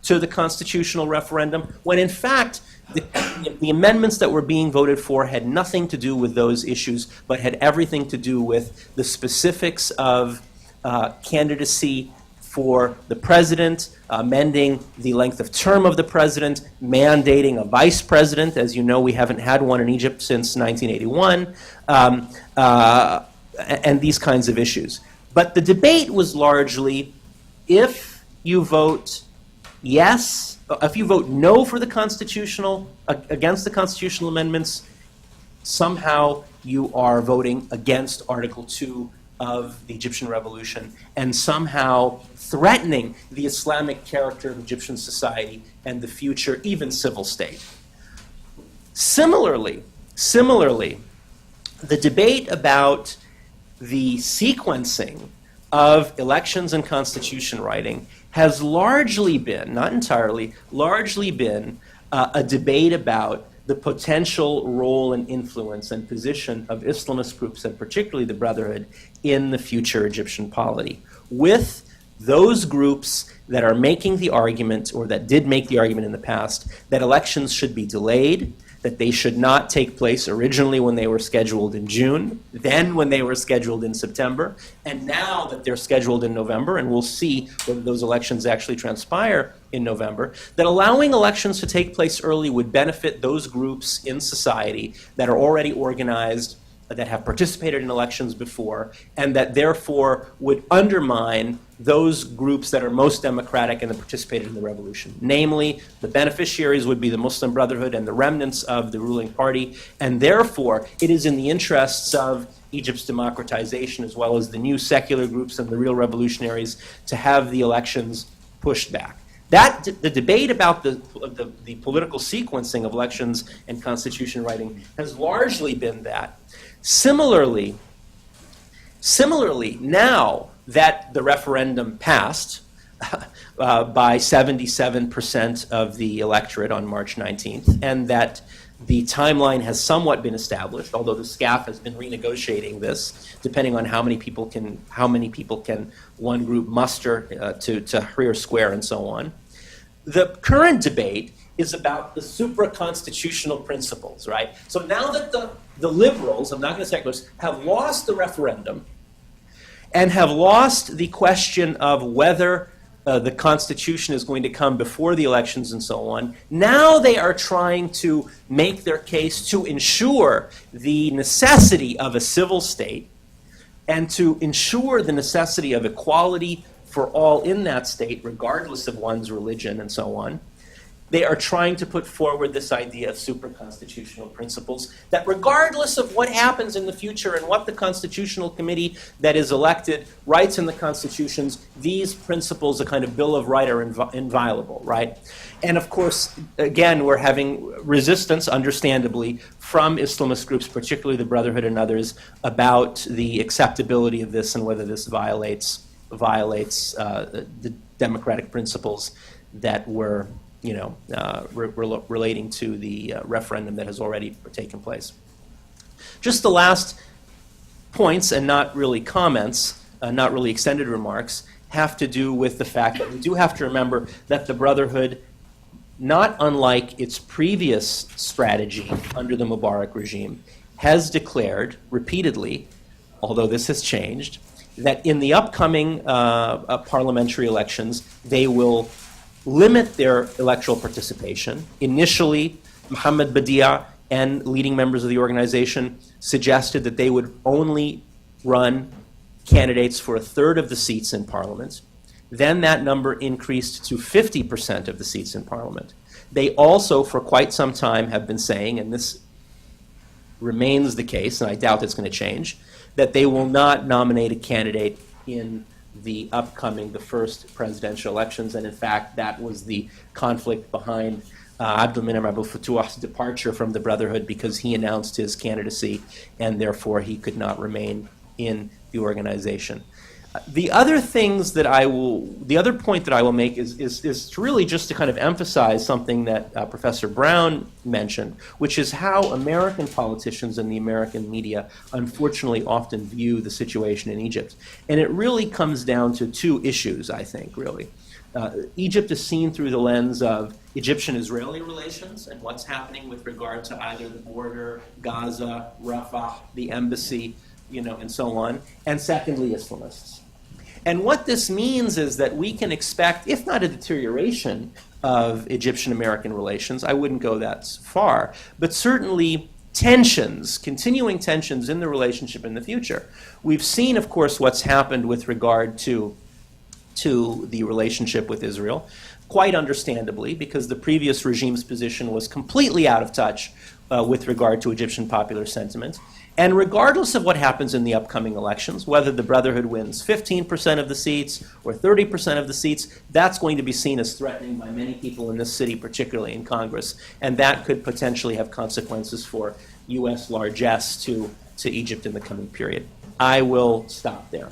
to the constitutional referendum, when in fact the amendments that were being voted for had nothing to do with those issues, but had everything to do with the specifics of candidacy for the president, amending the length of term of the president, mandating a vice president. As you know, we haven't had one in Egypt since 1981, and these kinds of issues. But the debate was largely, if you vote yes, if you vote no for the constitutional, against the constitutional amendments, somehow you are voting against Article 2 of the Egyptian Revolution and somehow threatening the Islamic character of Egyptian society and the future, even civil state. Similarly, the debate about the sequencing of elections and constitution writing has largely been, not entirely, largely been a debate about the potential role and influence and position of Islamist groups, and particularly the Brotherhood, in the future Egyptian polity, with those groups that are making the argument, or that did make the argument in the past, that elections should be delayed, that they should not take place originally when they were scheduled in June, then when they were scheduled in September, and now that they're scheduled in November, and we'll see whether those elections actually transpire in November, that allowing elections to take place early would benefit those groups in society that are already organized, that have participated in elections before, and that therefore would undermine those groups that are most democratic and that participated in the revolution. Namely, the beneficiaries would be the Muslim Brotherhood and the remnants of the ruling party, and therefore it is in the interests of Egypt's democratization, as well as the new secular groups and the real revolutionaries, to have the elections pushed back. The debate about the political sequencing of elections and constitution writing has largely been that. Similarly, now that the referendum passed by 77% of the electorate on March 19th, and that the timeline has somewhat been established, although the SCAF has been renegotiating this, depending on how many people can one group muster to Tahrir Square and so on. The current debate is about the supra-constitutional principles, right? So now that the liberals, I'm not going to say secularists, have lost the referendum, and have lost the question of whether the Constitution is going to come before the elections and so on. Now they are trying to make their case to ensure the necessity of a civil state and to ensure the necessity of equality for all in that state, regardless of one's religion and so on. They are trying to put forward this idea of supraconstitutional principles that regardless of what happens in the future and what the Constitutional Committee that is elected writes in the constitutions, these principles, a kind of Bill of Rights, are inviolable, right? And of course, again, we're having resistance, understandably, from Islamist groups, particularly the Brotherhood and others, about the acceptability of this and whether this violates the democratic principles that were relating to the referendum that has already taken place. Just the last points, and not really comments, not really extended remarks, have to do with the fact that we do have to remember that the Brotherhood, not unlike its previous strategy under the Mubarak regime, has declared repeatedly, although this has changed, that in the upcoming parliamentary elections, they will limit their electoral participation. Initially, Mohammed Badia and leading members of the organization suggested that they would only run candidates for a third of the seats in parliament. Then that number increased to 50% of the seats in parliament. They also, for quite some time, have been saying, and this remains the case, and I doubt it's going to change, that they will not nominate a candidate in the first presidential elections, and in fact, that was the conflict behind Abdulmenem Abu Futuh's departure from the Brotherhood, because he announced his candidacy, and therefore he could not remain in the organization. The other point that I will make is really just to kind of emphasize something that Professor Brown mentioned, which is how American politicians and the American media unfortunately often view the situation in Egypt. And it really comes down to two issues, I think, really. Egypt is seen through the lens of Egyptian-Israeli relations and what's happening with regard to either the border, Gaza, Rafah, the embassy, and so on, and secondly, Islamists. And what this means is that we can expect, if not a deterioration of Egyptian-American relations, I wouldn't go that far, but certainly continuing tensions in the relationship in the future. We've seen, of course, what's happened with regard to the relationship with Israel, quite understandably, because the previous regime's position was completely out of touch with regard to Egyptian popular sentiment. And regardless of what happens in the upcoming elections, whether the Brotherhood wins 15% of the seats or 30% of the seats, that's going to be seen as threatening by many people in this city, particularly in Congress. And that could potentially have consequences for U.S. largesse to Egypt in the coming period. I will stop there.